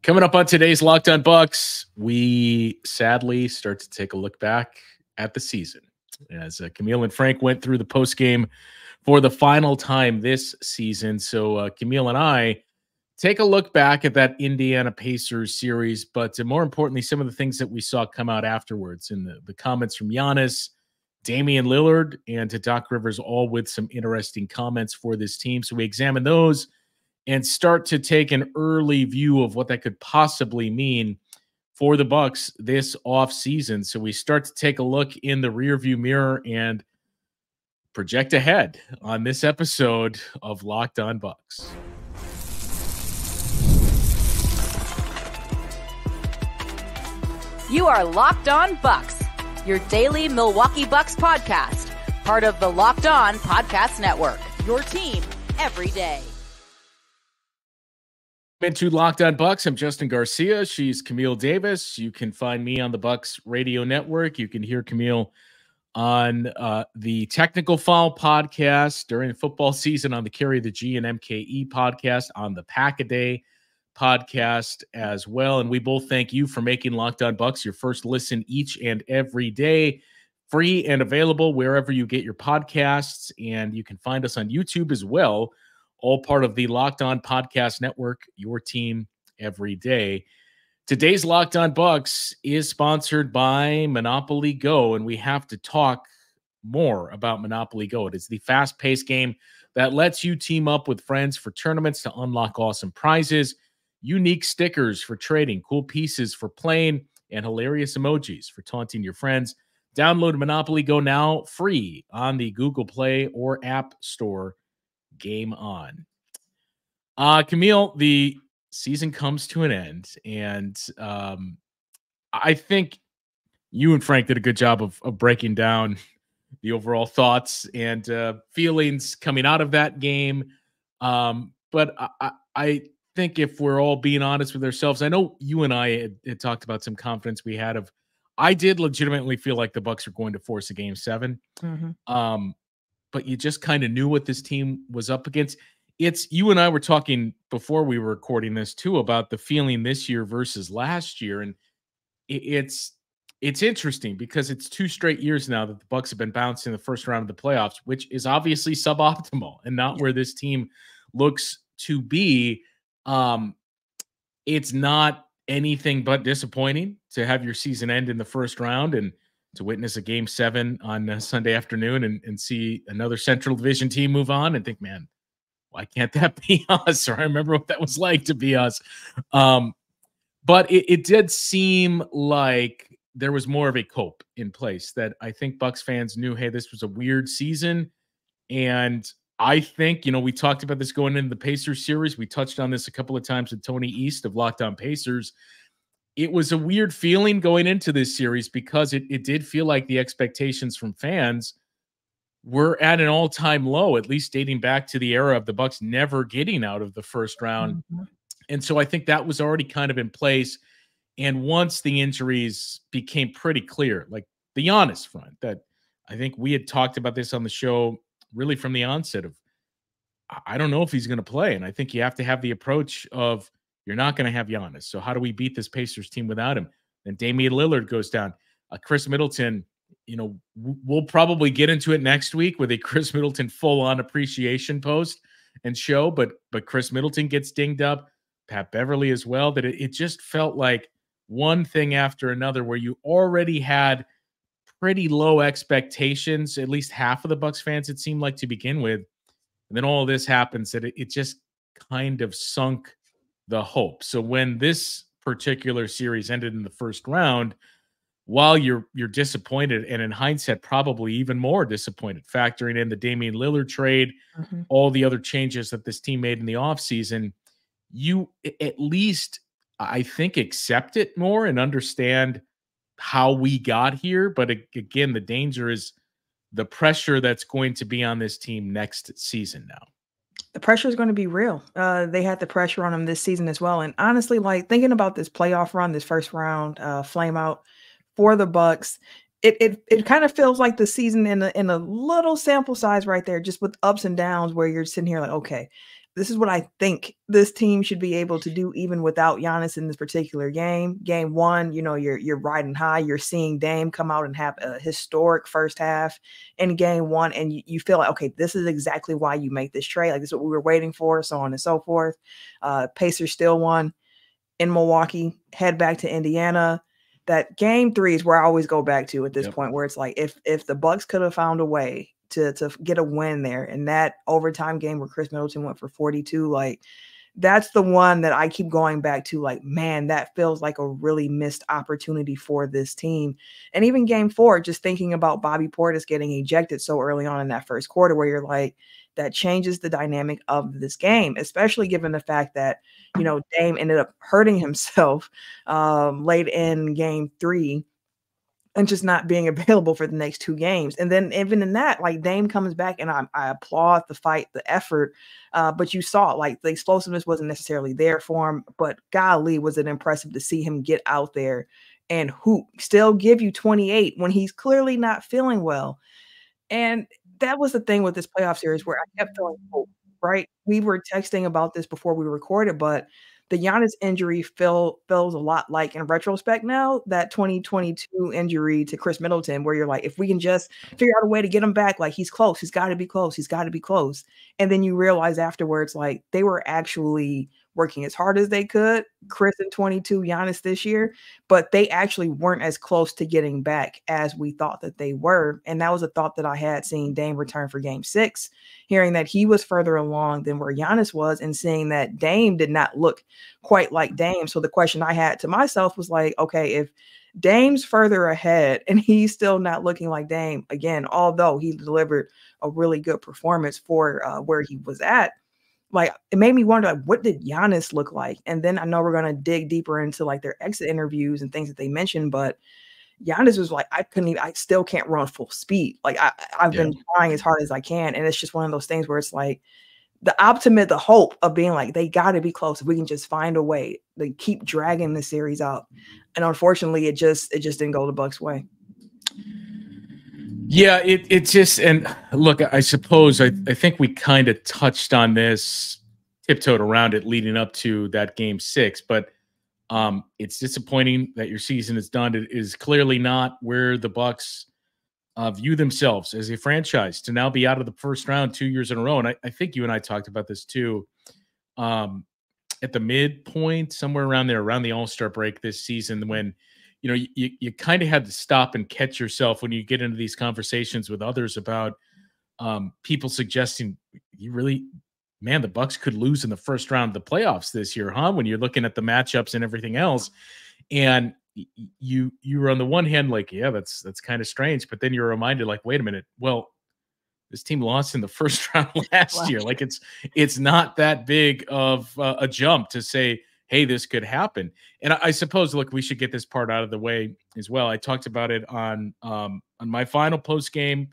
Coming up on today's Locked On Bucks, we sadly start to take a look back at the season as Camille and Frank went through the postgame for the final time this season. So Camille and I take a look back at that Indiana Pacers series, but more importantly, some of the things that we saw come out afterwards and the comments from Giannis, Damian Lillard, and to Doc Rivers, all with some interesting comments for this team. So we examine those and start to take an early view of what that could possibly mean for the Bucks this offseason. So we start to take a look in the rearview mirror and project ahead on this episode of Locked On Bucks. You are Locked On Bucks, your daily Milwaukee Bucks podcast, part of the Locked On Podcast Network, your team every day. Into Locked On Bucks. I'm Justin Garcia. She's Camille Davis. You can find me on the Bucks Radio Network. You can hear Camille on the Technical Foul podcast during the football season, on the Carry the G and MKE podcast, on the Pack-A-Day podcast as well. And we both thank you for making Locked On Bucks your first listen each and every day. Free and available wherever you get your podcasts. And you can find us on YouTube as well. All part of the Locked On Podcast Network, your team every day. Today's Locked On Bucks is sponsored by Monopoly Go, and we have to talk more about Monopoly Go. It is the fast-paced game that lets you team up with friends for tournaments to unlock awesome prizes, unique stickers for trading, cool pieces for playing, and hilarious emojis for taunting your friends. Download Monopoly Go now, free on the Google Play or App Store. Game on. Camille, the season comes to an end, and I think you and Frank did a good job of breaking down the overall thoughts and feelings coming out of that game. But I think if we're all being honest with ourselves, I know you and I had talked about some confidence we had of, I did legitimately feel like the Bucks are going to force a game 7. Mm-hmm. But you just kind of knew what this team was up against. It's, you and I were talking before we were recording this too about the feeling this year versus last year. And it's interesting because it's 2 straight years now that the Bucks have been bounced in the first round of the playoffs, which is obviously suboptimal and not where this team looks to be. It's not anything but disappointing to have your season end in the first round and to witness a game 7 on Sunday afternoon and see another Central Division team move on and think, man, why can't that be us? Or I remember what that was like to be us. But it did seem like there was more of a cope in place that I think Bucks fans knew, hey, this was a weird season. And I think, we talked about this going into the Pacers series. We touched on this a couple of times with Tony East of Locked On Pacers. It was a weird feeling going into this series because it did feel like the expectations from fans were at an all-time low, at least dating back to the era of the Bucks never getting out of the first round. Mm-hmm. And so I think that was already kind of in place. And once the injuries became pretty clear, like the Giannis front, that I think we had talked about this on the show really from the onset of, I don't know if he's going to play. And I think you have to have the approach of, you're not going to have Giannis. So how do we beat this Pacers team without him? Then Damian Lillard goes down. Chris Middleton, we'll probably get into it next week with a Chris Middleton full-on appreciation post and show, but Chris Middleton gets dinged up, Pat Beverly as well, that it just felt like one thing after another where you already had pretty low expectations, at least half of the Bucks fans, it seemed like, to begin with. And then all of this happens that it just kind of sunk the hope. So when this particular series ended in the first round, while you're disappointed, and in hindsight probably even more disappointed, factoring in the Damian Lillard trade, mm-hmm. all the other changes that this team made in the offseason, you at least, I think, accept it more and understand how we got here. But again, the danger is the pressure that's going to be on this team next season now. The pressure is going to be real. They had the pressure on them this season as well. And honestly, like thinking about this playoff run, this first round flame out for the Bucks, it kind of feels like the season in a little sample size right there, just with ups and downs where you're sitting here like, okay, this is what I think this team should be able to do even without Giannis in this particular game. Game one, you know, you're riding high. You're seeing Dame come out and have a historic first half in game one, and you feel like, okay, this is exactly why you make this trade. Like, this is what we were waiting for, so on and so forth. Pacers still won in Milwaukee, head back to Indiana. That game three is where I always go back to at this point, where it's like, if the Bucks could have found a way to get a win there, and that overtime game where Chris Middleton went for 42, like, that's the one that I keep going back to. Like, man, that feels like a really missed opportunity for this team. And even game four, just thinking about Bobby Portis getting ejected so early on in that first quarter, where you're like, that changes the dynamic of this game, especially given the fact that, you know, Dame ended up hurting himself late in game three and just not being available for the next two games. And then even in that, like, Dame comes back, and I applaud the fight, the effort. But you saw, like, the explosiveness wasn't necessarily there for him, but golly, was it impressive to see him get out there and hoop, still give you 28 when he's clearly not feeling well. And that was the thing with this playoff series, where I kept feeling hope, right? We were texting about this before we recorded, but the Giannis injury feels a lot like, in retrospect now, that 2022 injury to Chris Middleton, where you're like, if we can just figure out a way to get him back, like, he's close. He's got to be close. He's got to be close. And then you realize afterwards, like, they were actually working as hard as they could, Chris in 22, Giannis this year, but they actually weren't as close to getting back as we thought that they were. And that was a thought that I had seeing Dame return for game 6, hearing that he was further along than where Giannis was, and seeing that Dame did not look quite like Dame. So the question I had to myself was like, okay, if Dame's further ahead and he's still not looking like Dame, again, although he delivered a really good performance for where he was at, like, it made me wonder, like, what did Giannis look like? And then I know we're going to dig deeper into, like, their exit interviews and things that they mentioned, but Giannis was like, I still can't run full speed. Like, I've been trying as hard as I can. And it's just one of those things where it's like the optimism, the hope of being like, they got to be close. If we can just find a way to keep dragging the series out. And unfortunately, it just didn't go the Bucks' way. Yeah, it just, and look, I suppose I think we kind of touched on this, tiptoed around it leading up to that game 6, but it's disappointing that your season is done. It is clearly not where the Bucks view themselves as a franchise, to now be out of the first round 2 years in a row. And I think you and I talked about this too, at the midpoint, somewhere around there, around the All-Star break this season, when you know, you kind of had to stop and catch yourself when you get into these conversations with others about people suggesting, you really, man, the Bucks could lose in the first round of the playoffs this year, huh? When you're looking at the matchups and everything else. And you were on the one hand like, yeah, that's kind of strange. But then you're reminded, like, wait a minute, well, this team lost in the first round last year. Like, it's not that big of a jump to say, hey, this could happen. And I suppose, look, we should get this part out of the way as well. I talked about it on my final post game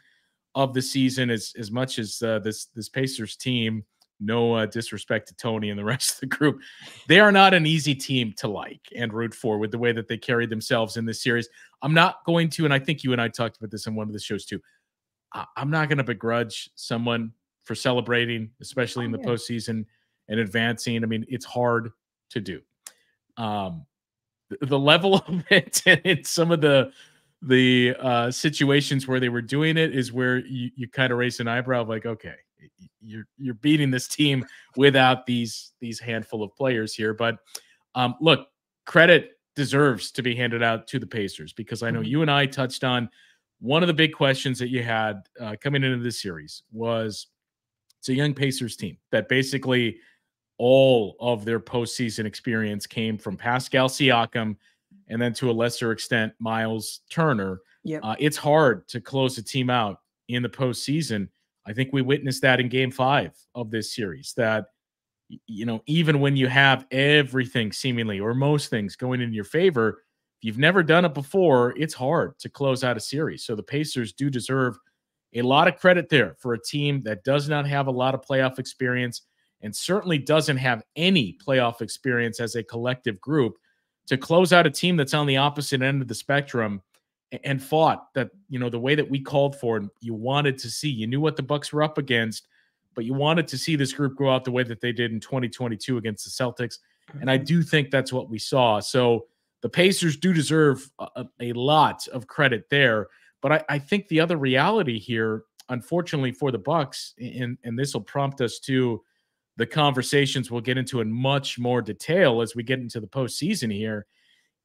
of the season. As much as this Pacers team, no disrespect to Tony and the rest of the group, they are not an easy team to like and root for with the way that they carried themselves in this series. I'm not going to, and I think you and I talked about this in one of the shows too, I'm not going to begrudge someone for celebrating, especially in the postseason and advancing. I mean, it's hard to do. The level of it and some of the situations where they were doing it is where you kind of raise an eyebrow of like, okay, you're beating this team without these handful of players here. But look, credit deserves to be handed out to the Pacers, because I know you and I touched on one of the big questions that you had coming into this series was, it's a young Pacers team that basically all of their postseason experience came from Pascal Siakam and then to a lesser extent, Miles Turner. Yep. It's hard to close a team out in the postseason. I think we witnessed that in game 5 of this series, that, you know, even when you have everything seemingly, or most things, going in your favor, if you've never done it before, it's hard to close out a series. So the Pacers do deserve a lot of credit there for a team that does not have a lot of playoff experience, and certainly doesn't have any playoff experience as a collective group, to close out a team that's on the opposite end of the spectrum and fought that, you know, the way that we called for and you wanted to see. You knew what the Bucks were up against, but you wanted to see this group go out the way that they did in 2022 against the Celtics. And I do think that's what we saw. So the Pacers do deserve a lot of credit there. But I think the other reality here, unfortunately for the Bucks, and this will prompt us to the conversations we'll get into in much more detail as we get into the postseason here,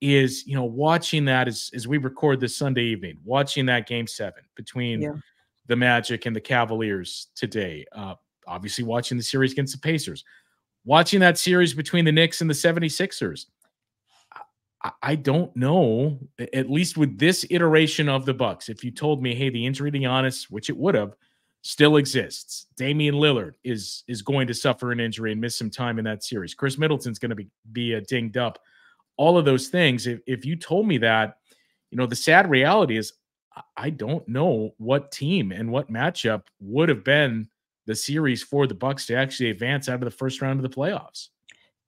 is, watching that as we record this Sunday evening, watching that Game 7 between the Magic and the Cavaliers today, obviously watching the series against the Pacers, watching that series between the Knicks and the 76ers. I don't know, at least with this iteration of the Bucks, if you told me, hey, the injury to Giannis, which it would have, still exists. Damian Lillard is going to suffer an injury and miss some time in that series. Chris Middleton's going to be dinged up. All of those things. If you told me that, the sad reality is I don't know what team and what matchup would have been the series for the Bucks to actually advance out of the first round of the playoffs.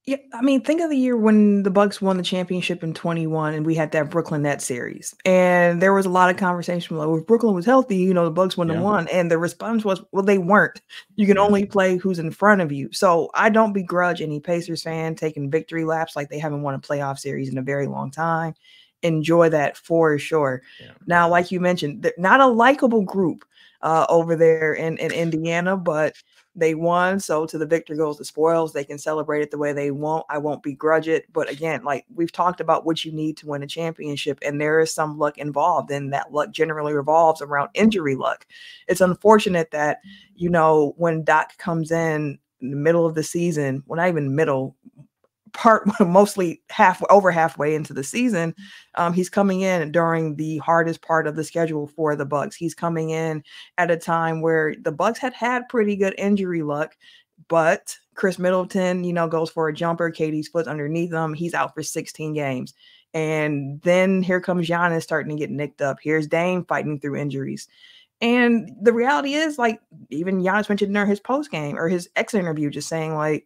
Yeah, I mean, think of the year when the Bucks won the championship in 21 and we had that Brooklyn Nets series. And there was a lot of conversation like, well, if Brooklyn was healthy, the Bucks wouldn't have won. And the response was, well, they weren't. You can only play who's in front of you. So I don't begrudge any Pacers fan taking victory laps like they haven't won a playoff series in a very long time. Enjoy that for sure. Yeah. Now, like you mentioned, they're not a likable group over there in Indiana, but they won. So to the victor goes the spoils. They can celebrate it the way they want. I won't begrudge it. But again, like we've talked about what you need to win a championship, and there is some luck involved, and that luck generally revolves around injury luck. It's unfortunate that, when Doc comes in the middle of the season, well, not even middle, mostly over halfway into the season, he's coming in during the hardest part of the schedule for the Bucks. He's coming in at a time where the Bucks had pretty good injury luck, but Chris Middleton, goes for a jumper. KD's foot's underneath him. He's out for 16 games. And then here comes Giannis starting to get nicked up. Here's Dame fighting through injuries. And the reality is, like, even Giannis mentioned during his post game or his exit interview, just saying, like,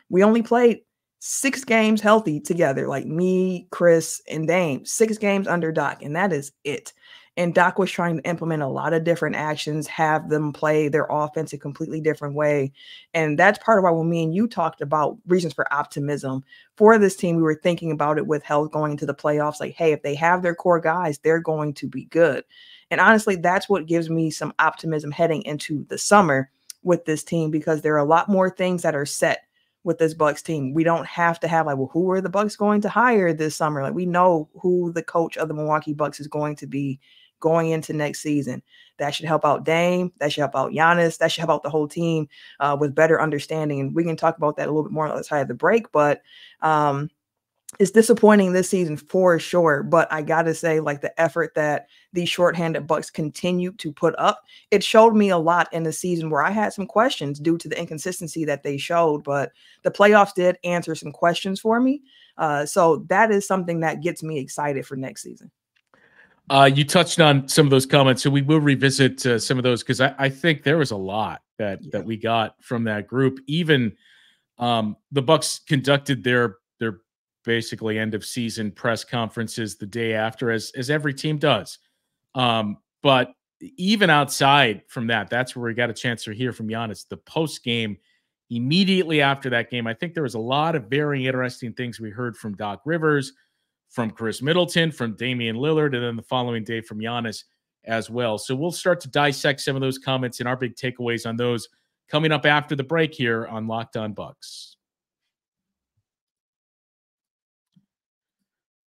we only played 6 games healthy together, like me, Chris, and Dame, 6 games under Doc, and that is it. And Doc was trying to implement a lot of different actions, have them play their offense a completely different way. And that's part of why when me and you talked about reasons for optimism for this team, we were thinking about it with health going into the playoffs. Like, hey, if they have their core guys, they're going to be good. And honestly, that's what gives me some optimism heading into the summer with this team, because there are a lot more things that are set with this Bucks team. We don't have to have like, well, who are the Bucks going to hire this summer? Like, we know who the coach of the Milwaukee Bucks is going to be going into next season. That should help out Dame. That should help out Giannis. That should help out the whole team with better understanding. And we can talk about that a little bit more on the side of the break, but it's disappointing this season for sure. But I got to say, like, the effort that these shorthanded Bucks continue to put up, it showed me a lot in the season where I had some questions due to the inconsistency that they showed. But the playoffs did answer some questions for me. So that is something that gets me excited for next season. You touched on some of those comments, so we will revisit some of those, because I think there was a lot that we got from that group. Even the Bucks conducted their basically end of season press conferences the day after, as every team does. But even outside from that, that's where we got a chance to hear from Giannis. The post game, immediately after that game, I think there was a lot of very interesting things we heard from Doc Rivers, from Chris Middleton, from Damian Lillard, and then the following day from Giannis as well. So we'll start to dissect some of those comments and our big takeaways on those coming up after the break here on Locked On Bucks.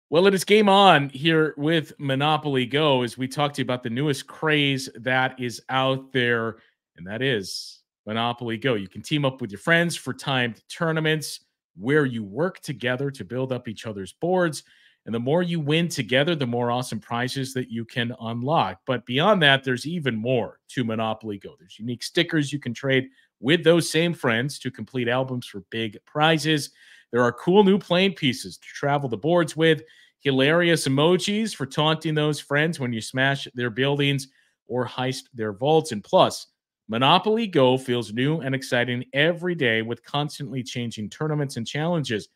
Well, it is game on here with Monopoly Go, as we talk to you about the newest craze that is out there, and that is Monopoly Go. You can team up with your friends for timed tournaments where you work together to build up each other's boards. And the more you win together, the more awesome prizes that you can unlock. But beyond that, there's even more to Monopoly Go. There's unique stickers you can trade with those same friends to complete albums for big prizes. There are cool new playing pieces to travel the boards with, hilarious emojis for taunting those friends when you smash their buildings or heist their vaults. And plus, Monopoly Go feels new and exciting every day with constantly changing tournaments and challenges.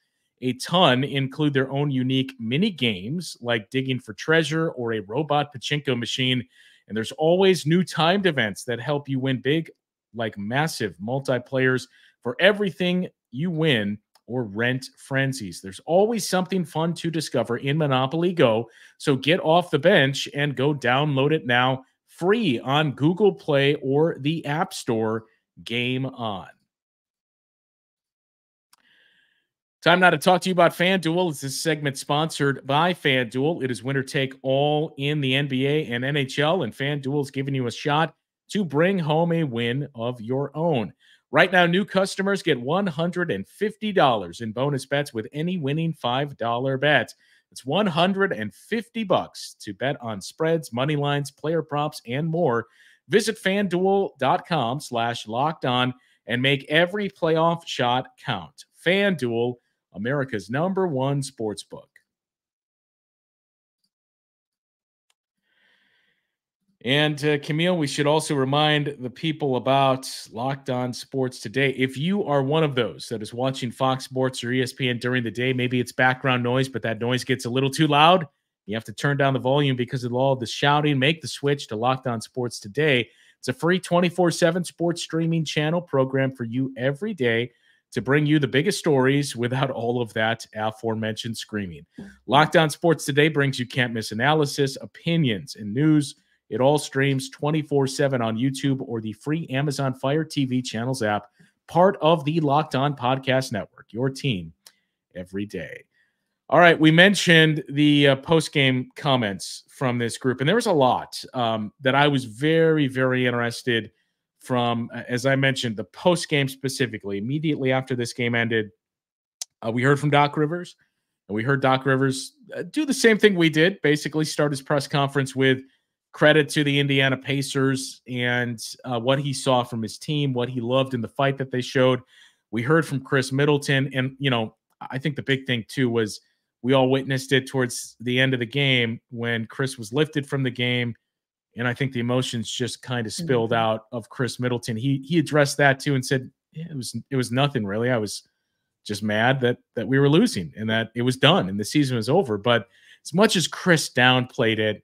A ton include their own unique mini games like digging for treasure or a robot pachinko machine. And there's always new timed events that help you win big like massive multiplayers for everything you win or rent frenzies. There's always something fun to discover in Monopoly Go. So get off the bench and go download it now, free on Google Play or the App Store. Game on. Time now to talk to you about FanDuel. It's this segment sponsored by FanDuel. It is winner take all in the NBA and NHL, and FanDuel is giving you a shot to bring home a win of your own. Right now, new customers get $150 in bonus bets with any winning $5 bet. It's $150 to bet on spreads, money lines, player props, and more. Visit FanDuel.com/lockedon and make every playoff shot count. FanDuel, America's #1 sportsbook. And Camille, we should also remind the people about Locked On Sports Today. If you are one of those that is watching Fox Sports or ESPN during the day, maybe it's background noise, but that noise gets a little too loud. You have to turn down the volume because of all the shouting. Make the switch to Locked On Sports Today. It's a free 24/7 sports streaming channel program for you every day to bring you the biggest stories without all of that aforementioned screaming. Locked On Sports Today brings you can't miss analysis, opinions, and news. It all streams 24/7 on YouTube or the free Amazon Fire TV channels app, part of the Locked On Podcast Network, your team every day. All right, we mentioned the post-game comments from this group, and there was a lot that I was very, very interested from, as I mentioned, the post-game specifically. Immediately after this game ended, we heard from Doc Rivers, and we heard Doc Rivers do the same thing we did, basically start his press conference with credit to the Indiana Pacers and what he saw from his team, what he loved in the fight that they showed. We heard from Chris Middleton, and, I think the big thing, too, was we all witnessed it towards the end of the game when Chris was lifted from the game, and I think the emotions just kind of spilled out of Chris Middleton. He addressed that, too, and said, it was nothing, really. I was just mad that we were losing and that it was done and the season was over. But as much as Chris downplayed it,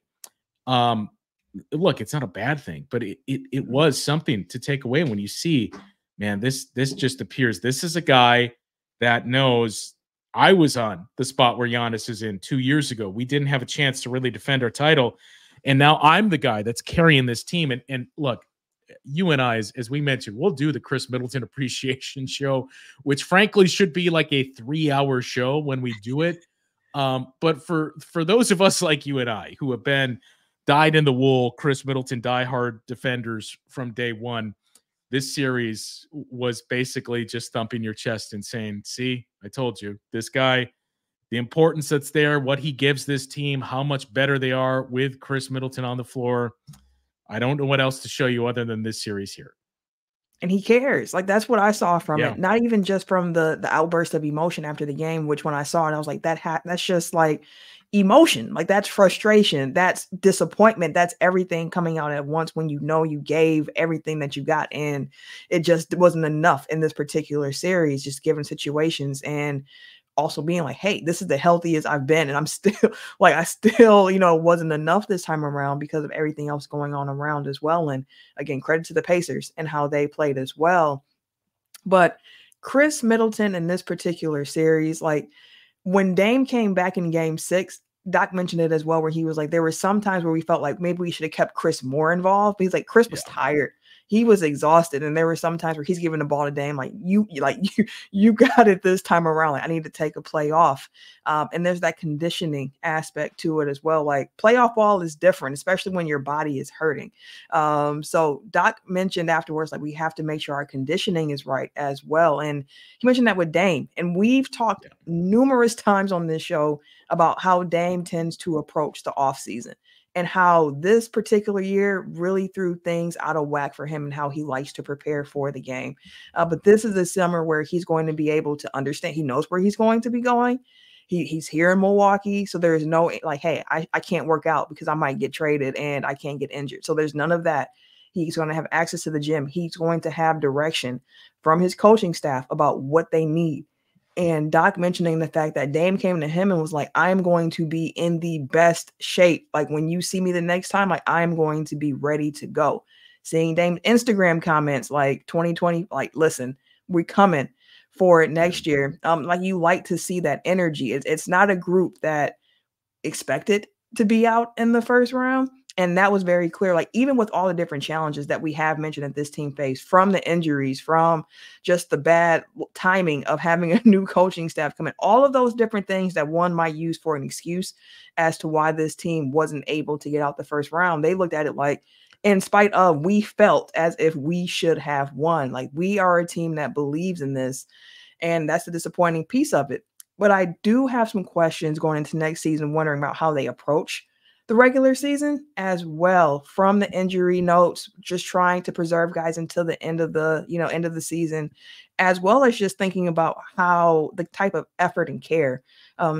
look, it's not a bad thing, but it was something to take away when you see, man, this just appears. This is a guy that knows I was on the spot where Giannis is in 2 years ago. We didn't have a chance to really defend our title. And now I'm the guy that's carrying this team. And look, you and I, as we mentioned, we'll do the Chris Middleton appreciation show, which frankly should be like a 3-hour show when we do it. But for those of us like you and I who have been dyed in the wool Chris Middleton diehard defenders from day one, this series was basically just thumping your chest and saying, see, I told you, this guy, the importance that's there, what he gives this team, how much better they are with Chris Middleton on the floor. I don't know what else to show you other than this series here. And he cares. Like, that's what I saw from it. Not even just from the outburst of emotion after the game, which when I saw it, I was like, that's just like emotion. Like, that's frustration. That's disappointment. That's everything coming out at once when you know you gave everything that you got. And it just wasn't enough in this particular series, just given situations. And also being like, hey, this is the healthiest I've been. And I'm still like, wasn't enough this time around because of everything else going on around as well. And again, credit to the Pacers and how they played as well. But Chris Middleton in this particular series, like when Dame came back in game 6, Doc mentioned it as well, where he was like, there were some times where we felt like maybe we should have kept Chris more involved. But he's like, Chris was tired. He was exhausted. And there were some times where he's giving the ball to Dame, like you got it this time around. Like, I need to take a play off. And there's that conditioning aspect to it as well. Like, playoff ball is different, especially when your body is hurting. So Doc mentioned afterwards, like, we have to make sure our conditioning is right as well. And he mentioned that with Dame. And we've talked numerous times on this show about how Dame tends to approach the offseason. And how this particular year really threw things out of whack for him and how he likes to prepare for the game. But this is a summer where he's going to be able to understand. He knows where he's going to be going. He's here in Milwaukee. So there's no like, hey, I can't work out because I might get traded and I can't get injured. So there's none of that. He's going to have access to the gym. He's going to have direction from his coaching staff about what they need. And Doc mentioning the fact that Dame came to him and was like, I'm going to be in the best shape. Like, when you see me the next time, like, I'm going to be ready to go. seeing Dame Instagram comments like 2020, like, listen, we're coming for it next year. Like, you like to see that energy. It's not a group that expected to be out in the first round. And that was very clear. Like, even with all the different challenges that we have mentioned that this team faced, from the injuries, from just the bad timing of having a new coaching staff come in, all of those different things that one might use for an excuse as to why this team wasn't able to get out the first round, they looked at it like, in spite of, we felt as if we should have won. Like, we are a team that believes in this. And that's the disappointing piece of it. But I do have some questions going into next season, wondering about how they approach the regular season as well, from the injury notes, just trying to preserve guys until the end of the, end of the season, as well as just thinking about how the type of effort and care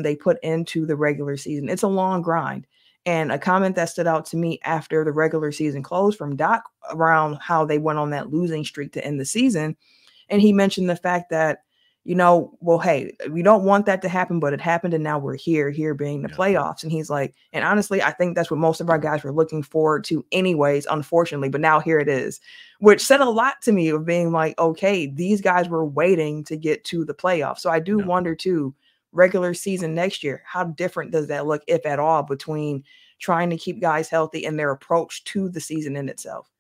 they put into the regular season. It's a long grind. And a comment that stood out to me after the regular season closed from Doc around how they went on that losing streak to end the season. And he mentioned the fact that, well, hey, we don't want that to happen, but it happened. And now we're here being the playoffs. And he's like, and honestly, I think that's what most of our guys were looking forward to anyways, unfortunately, but now here it is, which said a lot to me of being like, okay, these guys were waiting to get to the playoffs. So I do wonder too, regular season next year, how different does that look, if at all, between trying to keep guys healthy and their approach to the season in itself?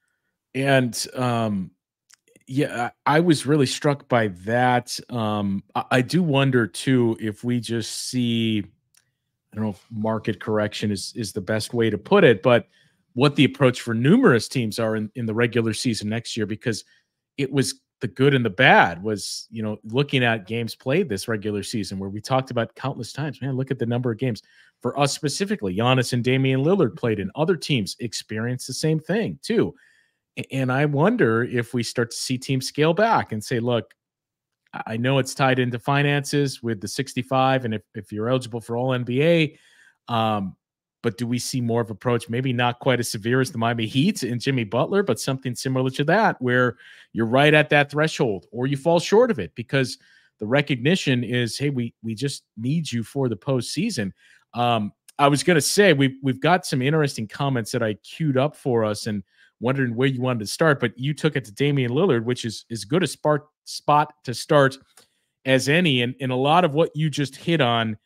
And, yeah, I was really struck by that. I do wonder too if we just see, I don't know if market correction is the best way to put it, but what the approach for numerous teams are in the regular season next year, because it was the good and the bad was, looking at games played this regular season, where we talked about countless times, man, look at the number of games. For us specifically, Giannis and Damian Lillard played, and other teams experienced the same thing too. And I wonder if we start to see teams scale back and say, look, I know it's tied into finances with the 65, and if you're eligible for all NBA, but do we see more of an approach, maybe not quite as severe as the Miami Heat and Jimmy Butler, but something similar to that, where you're right at that threshold or you fall short of it because the recognition is, hey, we just need you for the postseason. I was going to say we've got some interesting comments that I queued up for us, and wondering where you wanted to start, but you took it to Damian Lillard, which is as good a spot to start as any. And a lot of what you just hit on,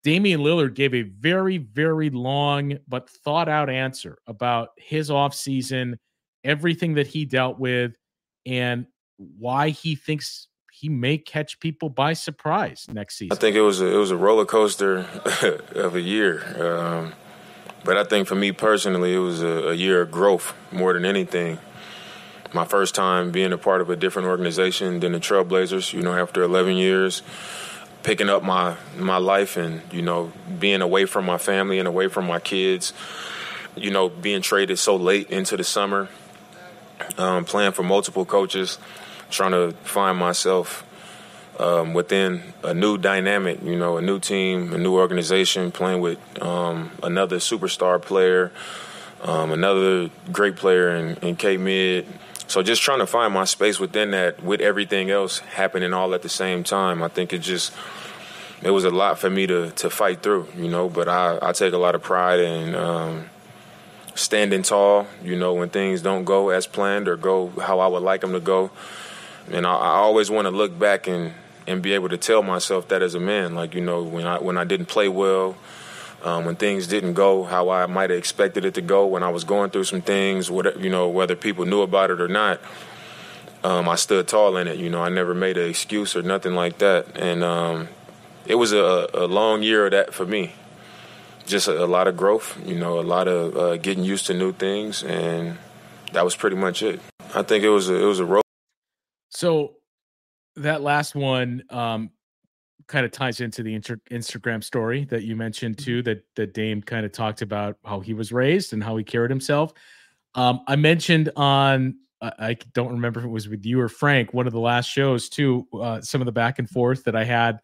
Damian Lillard gave a very, very long but thought out answer about his offseason, everything that he dealt with, and why he thinks he may catch people by surprise next season. I think it was a roller coaster of a year. But I think for me personally, it was a year of growth more than anything. My first time being a part of a different organization than the Trailblazers, after 11 years, picking up my life and, being away from my family and away from my kids, being traded so late into the summer, playing for multiple coaches, trying to find myself within a new dynamic, a new team, a new organization, playing with another superstar player, another great player in K-Mid. So just trying to find my space within that, with everything else happening all at the same time. I think it was a lot for me to fight through, but I take a lot of pride in standing tall, when things don't go as planned or go how I would like them to go. And I always want to look back and be able to tell myself that as a man, like, when I didn't play well, when things didn't go how I might have expected it to go, when I was going through some things, whether people knew about it or not, I stood tall in it. I never made an excuse or nothing like that. And it was a long year of that for me. Just a lot of growth, a lot of getting used to new things, and that was pretty much it. I think it was a road. So that last one kind of ties into the Instagram story that you mentioned too, that Dame kind of talked about how he was raised and how he carried himself. I mentioned on, I don't remember if it was with you or Frank, one of the last shows too, some of the back and forth that I had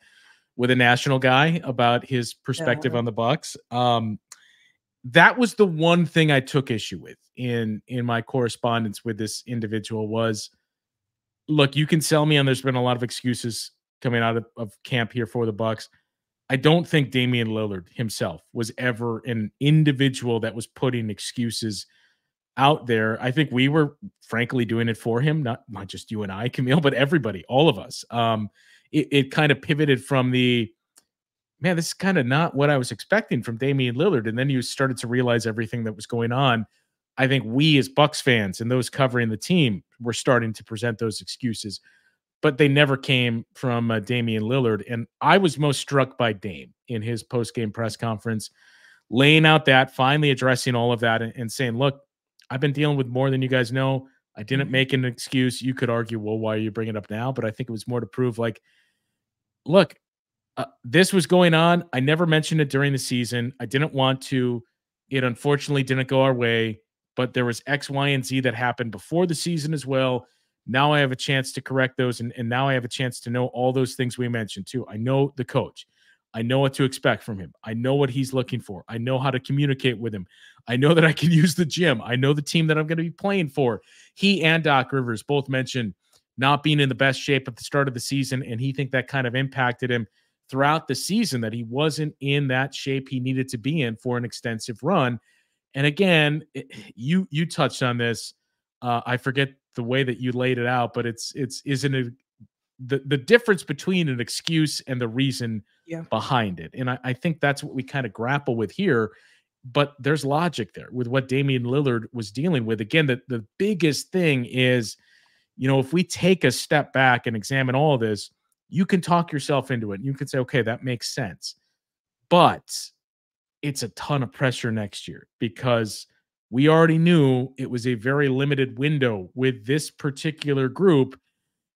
with a national guy about his perspective on the Bucks. That was the one thing I took issue with in my correspondence with this individual was, look, you can sell me on there's been a lot of excuses coming out of camp here for the Bucks. I don't think Damian Lillard himself was ever an individual that was putting excuses out there. I think we were frankly doing it for him, not just you and I, Camille, but everybody, all of us. It kind of pivoted from the, man, this is kind of not what I was expecting from Damian Lillard. And then you started to realize everything that was going on. I think we as Bucks fans and those covering the team were starting to present those excuses, but they never came from Damian Lillard. And I was most struck by Dame in his post-game press conference, laying out that, finally addressing all of that and saying, look, I've been dealing with more than you guys know. I didn't make an excuse. You could argue, well, why are you bringing it up now? But I think it was more to prove, like, look, this was going on. I never mentioned it during the season. I didn't want to. It unfortunately didn't go our way, but there was X, Y, and Z that happened before the season as well. Now I have a chance to correct those, and now I have a chance to know all those things we mentioned too. I know the coach. I know what to expect from him. I know what he's looking for. I know how to communicate with him. I know that I can use the gym. I know the team that I'm going to be playing for. He and Doc Rivers both mentioned not being in the best shape at the start of the season, and he think that kind of impacted him throughout the season, that he wasn't in that shape he needed to be in for an extensive run. And again, you touched on this. I forget the way that you laid it out, but isn't it the difference between an excuse and the reason behind it? And I think that's what we kind of grapple with here. But there's logic there with what Damian Lillard was dealing with. Again, the biggest thing is, if we take a step back and examine all of this, you can talk yourself into it. You can say, okay, that makes sense. But it's a ton of pressure next year because we already knew it was a very limited window with this particular group.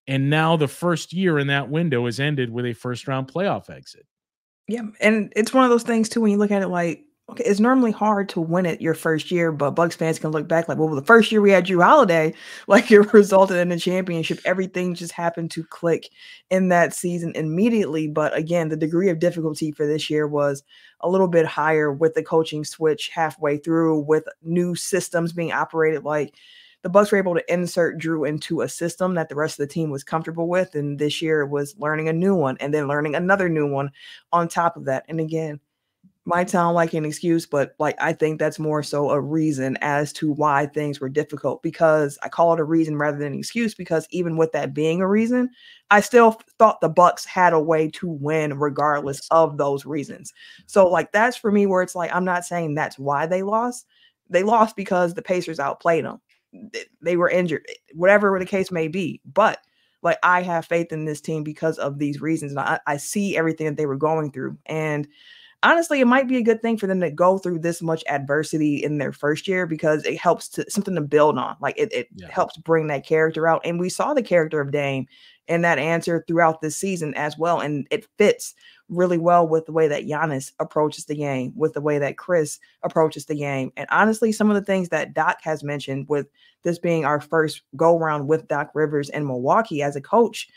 And now the first year in that window is ended with a first-round playoff exit. Yeah, and it's one of those things, too, when you look at it like, okay, it's normally hard to win it your first year, but Bucks fans can look back like, well, the first year we had Jrue Holiday, like it resulted in a championship. Everything just happened to click in that season immediately. But again, the degree of difficulty for this year was a little bit higher with the coaching switch halfway through, with new systems being operated. Like the Bucks were able to insert Jrue into a system that the rest of the team was comfortable with. And this year it was learning a new one and then learning another new one on top of that. And again, might sound like an excuse, but like I think that's more so a reason as to why things were difficult, because I call it a reason rather than an excuse, because even with that being a reason, I still thought the Bucks had a way to win regardless of those reasons. So like that's for me where it's like, I'm not saying that's why they lost. They lost because the Pacers outplayed them. They were injured, whatever the case may be. But like I have faith in this team because of these reasons. And I see everything that they were going through. And honestly, it might be a good thing for them to go through this much adversity in their first year, because it helps to something to build on. Like it helps bring that character out. And we saw the character of Dame in that answer throughout this season as well. And it fits really well with the way that Giannis approaches the game, with the way that Chris approaches the game. And honestly, some of the things that Doc has mentioned, with this being our first go round with Doc Rivers in Milwaukee as a coach,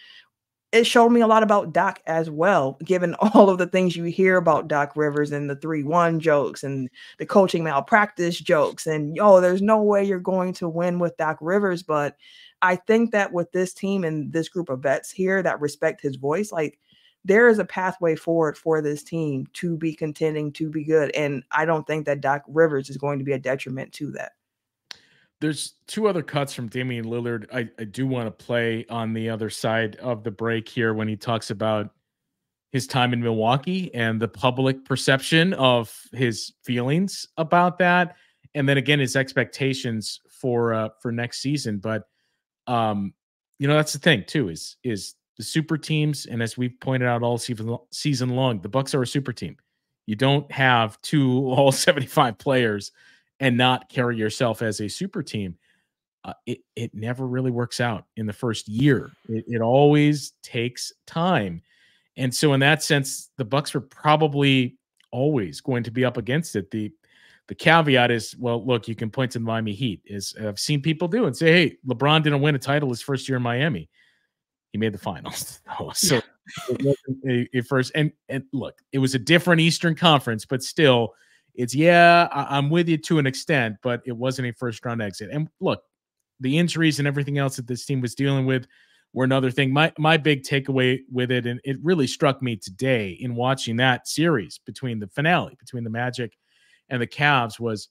it showed me a lot about Doc as well, given all of the things you hear about Doc Rivers and the 3-1 jokes and the coaching malpractice jokes. And, there's no way you're going to win with Doc Rivers. But I think that with this team and this group of vets here that respect his voice, like there is a pathway forward for this team to be contending, to be good. And I don't think that Doc Rivers is going to be a detriment to that. There's two other cuts from Damian Lillard I do want to play on the other side of the break here, when he talks about his time in Milwaukee and the public perception of his feelings about that. And then again, his expectations for next season. But, that's the thing too, is the super teams. And as we've pointed out all season long, the Bucks are a super team. You don't have two all 75 players and not carry yourself as a super team. It never really works out in the first year. It always takes time. And so in that sense, the Bucks are probably always going to be up against it. The caveat is, well, look, you can point to the Miami Heat. I've seen people do and say, hey, LeBron didn't win a title his first year in Miami. He made the finals. So it wasn't a first. And look, it was a different Eastern Conference, but still, it's, I'm with you to an extent, but it wasn't a first-round exit. And look, the injuries and everything else that this team was dealing with were another thing. My big takeaway with it, and it really struck me today in watching that series between the finale, between the Magic and the Cavs, was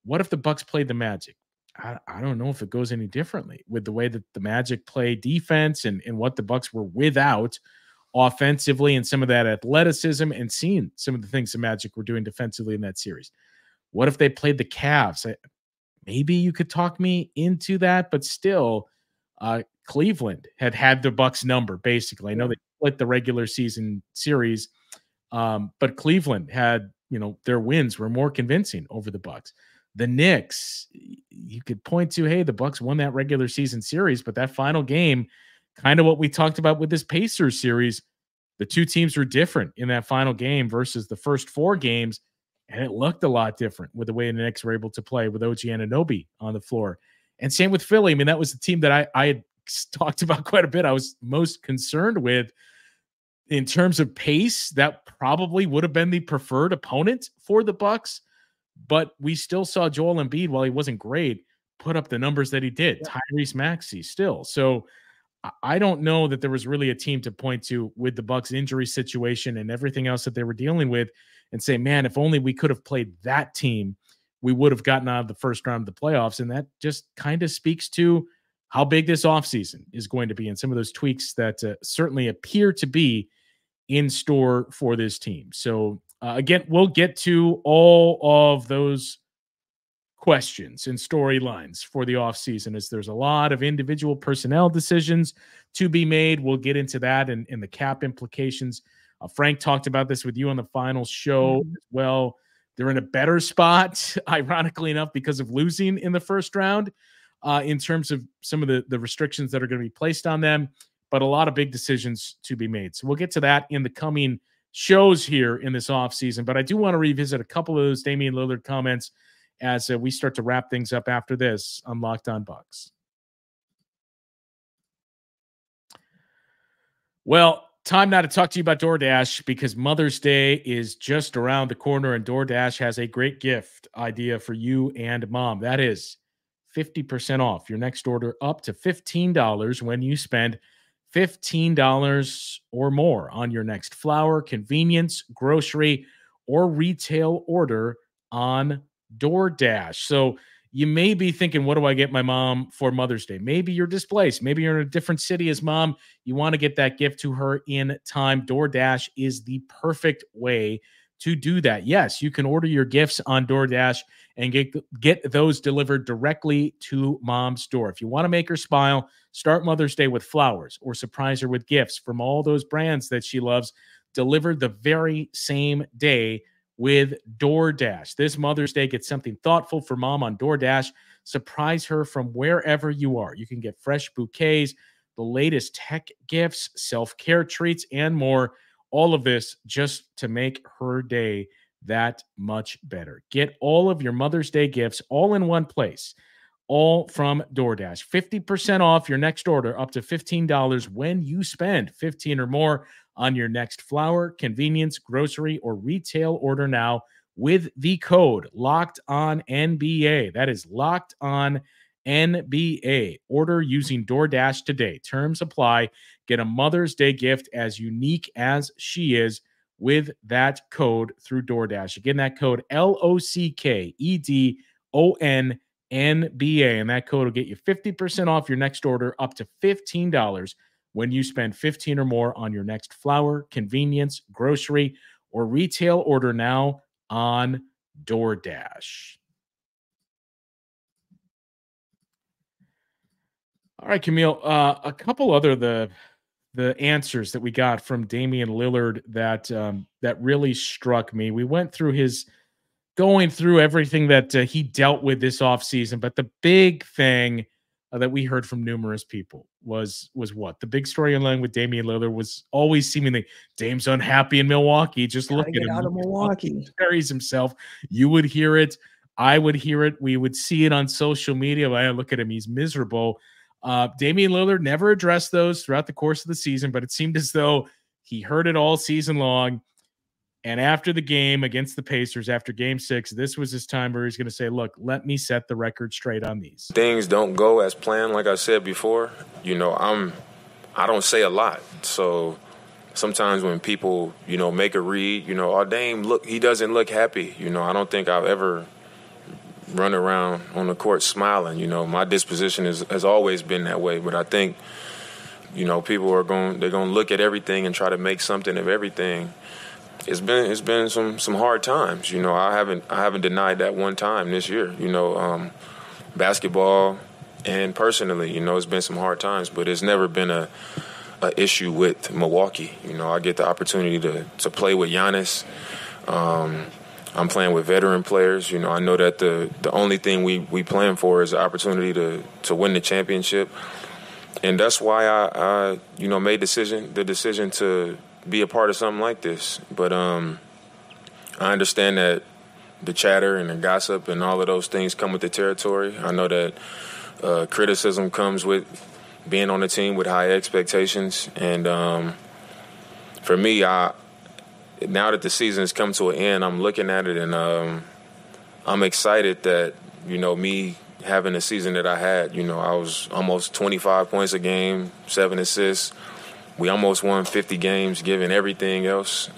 what if the Bucks played the Magic? I don't know if it goes any differently with the way that the Magic play defense and what the Bucks were without offensively and some of that athleticism and seeing some of the things the Magic were doing defensively in that series. What if they played the Cavs? Maybe you could talk me into that, but still, Cleveland had the Bucks number, basically. I know they split the regular season series, but Cleveland had, their wins were more convincing over the Bucks. The Knicks, you could point to, hey, the Bucks won that regular season series, but that final game, kind of what we talked about with this Pacers series, the two teams were different in that final game versus the first 4 games, and it looked a lot different with the way the Knicks were able to play with OG Anunoby on the floor. And same with Philly. I mean, that was the team that I had talked about quite a bit. I was most concerned with in terms of pace. That probably would have been the preferred opponent for the Bucks. But we still saw Joel Embiid, while he wasn't great, put up the numbers that he did. Yeah. Tyrese Maxey still. So I don't know that there was really a team to point to with the Bucks injury situation and everything else that they were dealing with and say, man, if only we could have played that team, we would have gotten out of the first round of the playoffs. And that just kind of speaks to how big this offseason is going to be and some of those tweaks that certainly appear to be in store for this team. So again, we'll get to all of those questions and storylines for the offseason, as there's a lot of individual personnel decisions to be made. We'll get into that and the cap implications. Frank talked about this with you on the final show as well. They're in a better spot, ironically enough, because of losing in the first round in terms of some of the restrictions that are going to be placed on them, but a lot of big decisions to be made. So we'll get to that in the coming shows here in this offseason. But I do want to revisit a couple of those Damian Lillard comments as we start to wrap things up after this on Locked On Bucks. Well, time now to talk to you about DoorDash, because Mother's Day is just around the corner, and DoorDash has a great gift idea for you and mom. That is 50% off your next order up to $15 when you spend $15 or more on your next flour, convenience, grocery, or retail order on DoorDash. So you may be thinking, what do I get my mom for Mother's Day? Maybe you're displaced. Maybe you're in a different city as mom. You want to get that gift to her in time. DoorDash is the perfect way to do that. Yes, you can order your gifts on DoorDash and get those delivered directly to mom's door. If you want to make her smile, start Mother's Day with flowers or surprise her with gifts from all those brands that she loves, delivered the very same day with DoorDash. This Mother's Day, get something thoughtful for mom on DoorDash. Surprise her from wherever you are. You can get fresh bouquets, the latest tech gifts, self-care treats, and more. All of this just to make her day that much better. Get all of your Mother's Day gifts all in one place, all from DoorDash. 50% off your next order up to $15 when you spend $15 or more on your next flour, convenience, grocery, or retail order now with the code LOCKEDONNBA. That is LOCKEDONNBA. Order using DoorDash today. Terms apply. Get a Mother's Day gift as unique as she is with that code through DoorDash. Again, that code LOCKEDONNBA, and that code will get you 50% off your next order up to $15 when you spend $15 or more on your next flour, convenience, grocery, or retail order now on DoorDash. All right, Camille, a couple other the answers that we got from Damian Lillard that really struck me. We went through going through everything that he dealt with this offseason, but the big thing that we heard from numerous people was what? The big storyline with Damian Lillard was always seemingly Dame's unhappy in Milwaukee. Just look at him. Out of Milwaukee. He carries himself. You would hear it. I would hear it. We would see it on social media. Look at him. He's miserable. Damian Lillard never addressed those throughout the course of the season, but it seemed as though he heard it all season long. And after the game against the Pacers, after Game 6, this was his time where he's going to say, look, let me set the record straight on these. Things don't go as planned, like I said before. I don't say a lot. So sometimes when people, make a read, Dame, look, he doesn't look happy. I don't think I've ever run around on the court smiling. You know, my disposition has always been that way. But I think, you know, people they're going to look at everything and try to make something of everything. It's been some hard times. You know, I haven't denied that one time this year. You know, basketball and personally, you know, it's been some hard times, but it's never been a issue with Milwaukee. You know, I get the opportunity to play with Giannis. I'm playing with veteran players. You know, I know that the only thing we plan for is the opportunity to win the championship. And that's why I you know, made the decision to be a part of something like this. But I understand that the chatter and the gossip and all of those things come with the territory. I know that criticism comes with being on a team with high expectations. And for me, now that the season has come to an end, I'm looking at it and I'm excited that, you know, me having the season that I had. You know, I was almost 25 points a game, 7 assists. We almost won 50 games, given everything else.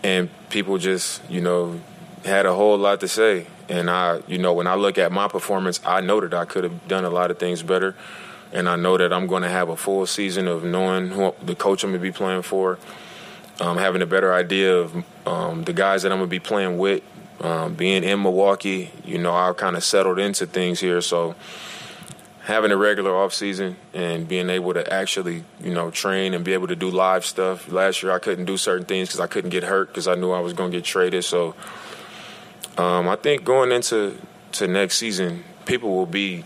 And people just, you know, had a whole lot to say. And you know, when I look at my performance, I know that I could have done a lot of things better. And I know that I'm going to have a full season of knowing the coach I'm going to be playing for, having a better idea of the guys that I'm going to be playing with. Being in Milwaukee, you know, I kind of settled into things here. So having a regular off season and being able to actually, you know, train and be able to do live stuff. Last year I couldn't do certain things because I couldn't get hurt because I knew I was going to get traded. So I think going into next season, they'll be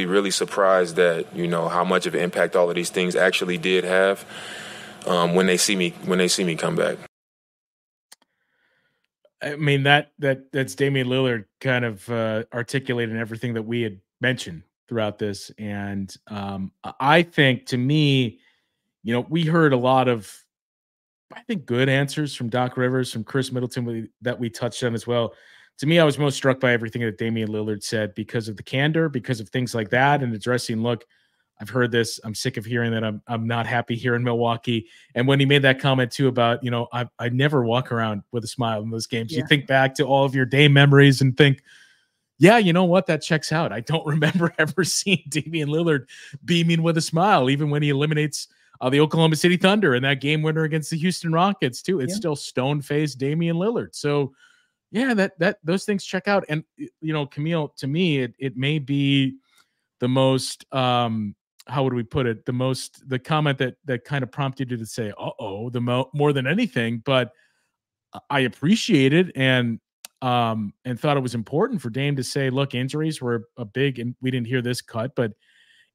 really surprised that, you know, how much of an impact all of these things actually did have when they see me come back. I mean, that's Damian Lillard kind of articulating everything that we had mentioned throughout this. And I think, to me, you know, we heard a lot of, I think, good answers from Doc Rivers, from Chris Middleton that we touched on as well. To me, I was most struck by everything that Damian Lillard said because of the candor, because of things like that, and addressing, look, I've heard this. I'm sick of hearing that I'm not happy here in Milwaukee. And when he made that comment too about, you know, I never walk around with a smile in those games. Yeah. You think back to all of your Dame memories and think, yeah, you know what? That checks out. I don't remember ever seeing Damian Lillard beaming with a smile, even when he eliminates the Oklahoma City Thunder in that game winner against the Houston Rockets too. It's still stone-faced Damian Lillard. So yeah, that those things check out. And, you know, Camille, to me, it may be the most, how would we put it? The comment that kind of prompted you to say, more than anything, but I appreciated and thought it was important for Dame to say, look, injuries were a big, and we didn't hear this cut, but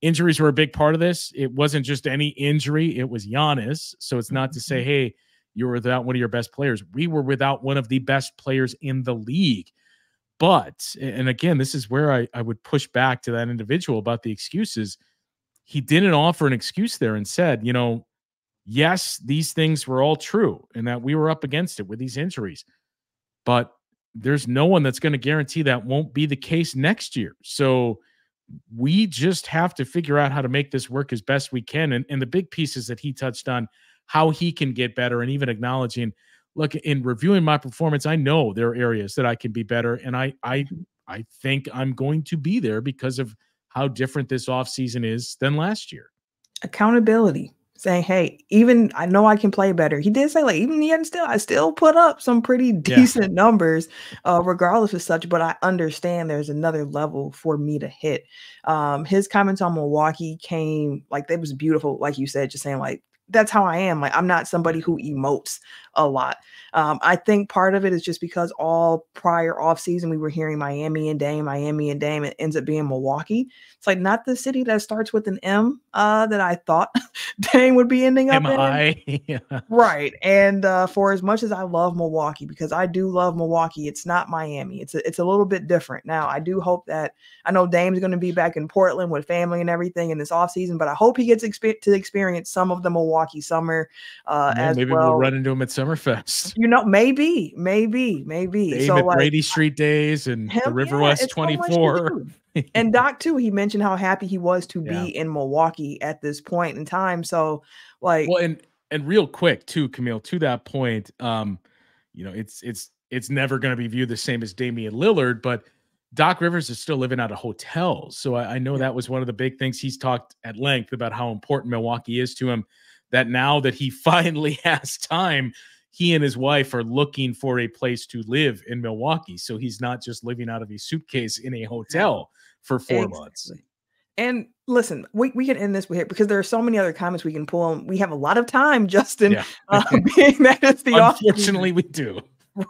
injuries were a big part of this. It wasn't just any injury. It was Giannis. So it's not to say, hey, you were without one of your best players. We were without one of the best players in the league. But, and again, this is where I would push back to that individual about the excuses. He didn't offer an excuse there and said, you know, yes, these things were all true and that we were up against it with these injuries, but there's no one that's going to guarantee that won't be the case next year. So we just have to figure out how to make this work as best we can. And the big pieces that he touched on, how he can get better, and even acknowledging, look, in reviewing my performance, I know there are areas that I can be better. And I think I'm going to be there because of how different this offseason is than last year. Accountability, saying, hey, even I know I can play better. He did say, like, even yet still, I still put up some pretty decent numbers, regardless of such, but I understand there's another level for me to hit. His comments on Milwaukee came, like, it was beautiful. Like you said, just saying, like, that's how I am. Like, I'm not somebody who emotes a lot. I think part of it is just because all prior offseason we were hearing Miami and Dame. It ends up being Milwaukee. It's like not the city that starts with an M that I thought Dame would be ending up in. Yeah. Right. And for as much as I love Milwaukee, because I do love Milwaukee, it's not Miami. It's a little bit different. Now, I do hope that, I know Dame's going to be back in Portland with family and everything in this offseason, but I hope he gets to experience some of the Milwaukee summer as maybe well. We'll run into him at Summerfest. You know, maybe. Dame So, at like, Brady Street Days and the River West 24. And Doc too, he mentioned how happy he was to be in Milwaukee at this point in time. So, like, well, and real quick too, Camille, to that point, you know, it's never going to be viewed the same as Damian Lillard, but Doc Rivers is still living out of hotels. So I know that was one of the big things. He's talked at length about how important Milwaukee is to him, that now that he finally has time, he and his wife are looking for a place to live in Milwaukee. So he's not just living out of a suitcase in a hotel for 4 months. And listen, we can end this with it because there are so many other comments we can pull on. We have a lot of time, Justin, being that it's the Unfortunately, we do.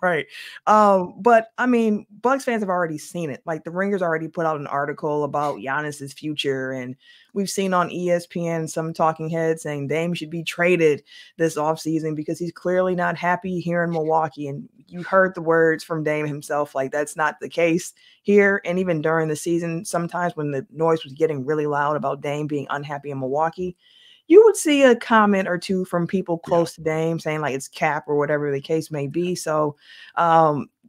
Right. But I mean, Bucks fans have already seen it. Like the Ringer's already put out an article about Giannis's future. And we've seen on ESPN some talking heads saying Dame should be traded this offseason because he's clearly not happy here in Milwaukee. And you heard the words from Dame himself. Like that's not the case here. And even during the season, sometimes when the noise was getting really loud about Dame being unhappy in Milwaukee, you would see a comment or two from people close to Dame saying like it's cap or whatever the case may be. So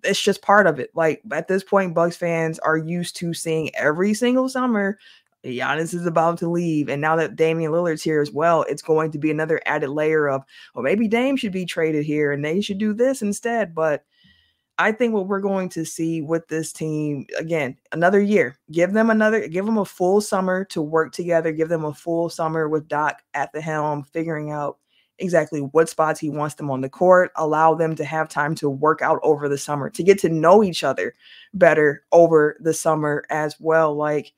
it's just part of it. Like at this point, Bucks fans are used to seeing every single summer Giannis is about to leave. And now that Damian Lillard's here as well, it's going to be another added layer of, well, maybe Dame should be traded here and they should do this instead. But I think what we're going to see with this team, again, another year, give them a full summer to work together, give them a full summer with Doc at the helm, figuring out exactly what spots he wants them on the court, allow them to have time to work out over the summer, to get to know each other better over the summer as well. Like,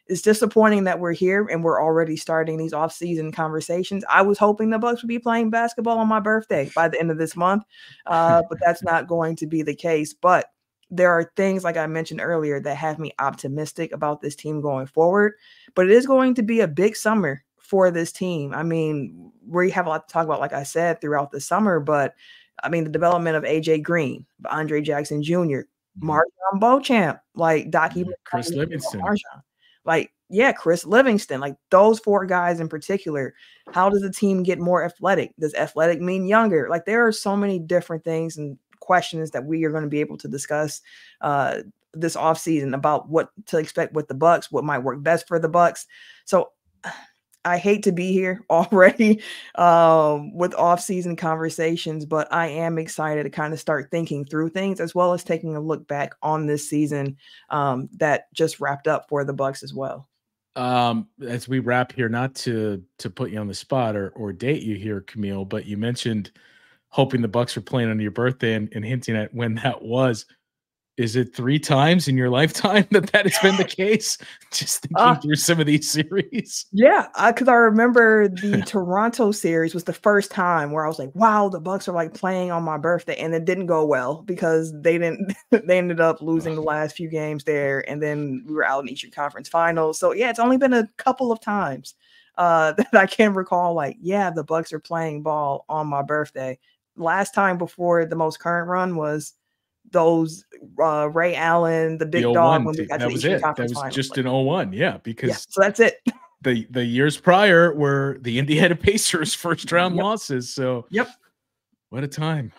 it's disappointing that we're here and we're already starting these off-season conversations. I was hoping the Bucks would be playing basketball on my birthday by the end of this month, but that's not going to be the case. But there are things, like I mentioned earlier, that have me optimistic about this team going forward. But it is going to be a big summer for this team. I mean, we have a lot to talk about, like I said, throughout the summer. But, I mean, the development of A.J. Green, Andre Jackson Jr., MarJon Beauchamp, like Doc even Chris Livingston. Like, yeah, Chris Livingston, like those 4 guys in particular. How does the team get more athletic? Does athletic mean younger? Like there are so many different things and questions that we are going to be able to discuss this offseason about what to expect with the Bucks, what might work best for the Bucks. So I hate to be here already with off-season conversations, but I am excited to kind of start thinking through things as well as taking a look back on this season that just wrapped up for the Bucks as well. As we wrap here, not to put you on the spot or date you here, Camille, but you mentioned hoping the Bucks are playing on your birthday and hinting at when that was. Is it 3 times in your lifetime that has been the case? Just thinking through some of these series. Yeah, because I remember the Toronto series was the first time where I was like, wow, the Bucks are like playing on my birthday. And it didn't go well because they ended up losing the last few games there. And then we were out in Eastern Conference Finals. So yeah, it's only been a couple of times that I can recall like, yeah, the Bucks are playing ball on my birthday. Last time before the most current run was those Ray Allen, the big dog, when we got to the Eastern Conference Finals. That was just an 0-1, yeah, because so that's it. The years prior were the Indiana Pacers first round losses. So what a time.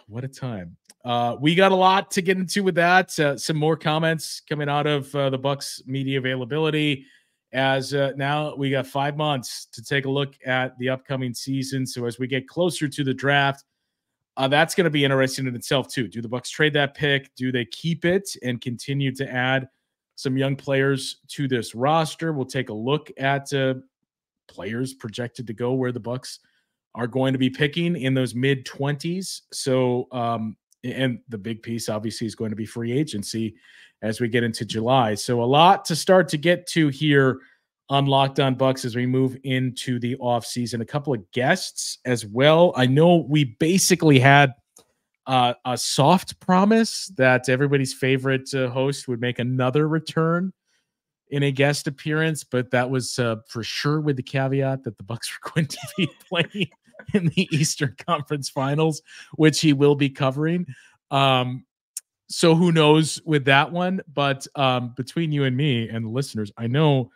We got a lot to get into with that. Some more comments coming out of the Bucks media availability as now we got 5 months to take a look at the upcoming season. So as we get closer to the draft, that's going to be interesting in itself too. Do the Bucks trade that pick? Do they keep it and continue to add some young players to this roster? We'll take a look at players projected to go where the Bucks are going to be picking in those mid-20s. So, and the big piece obviously is going to be free agency as we get into July. So a lot to start to get to here on Locked On Bucks as we move into the offseason. A couple of guests as well. I know we basically had a soft promise that everybody's favorite host would make another return in a guest appearance, but that was for sure with the caveat that the Bucks were going to be playing in the Eastern Conference Finals, which he will be covering. So who knows with that one? But between you and me and the listeners, I know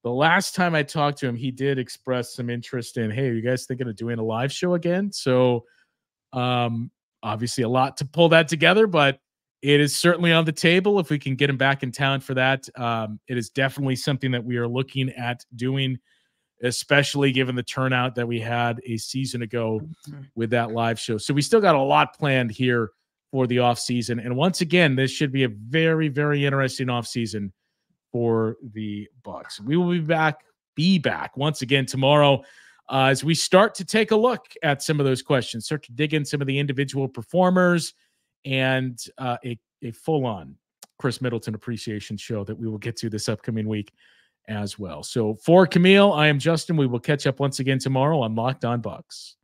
the last time I talked to him, he did express some interest in, hey, are you guys thinking of doing a live show again? So obviously a lot to pull that together, but it is certainly on the table if we can get him back in town for that. It is definitely something that we are looking at doing, especially given the turnout that we had a season ago with that live show. So we still got a lot planned here for the offseason. And once again, this should be a very, very interesting offseason for the Bucks. We will be back once again tomorrow as we start to take a look at some of those questions, start to dig in some of the individual performers, and a full-on Chris Middleton appreciation show that we will get to this upcoming week as well. So for Camille, I am Justin. We will catch up once again tomorrow on Locked On Bucks.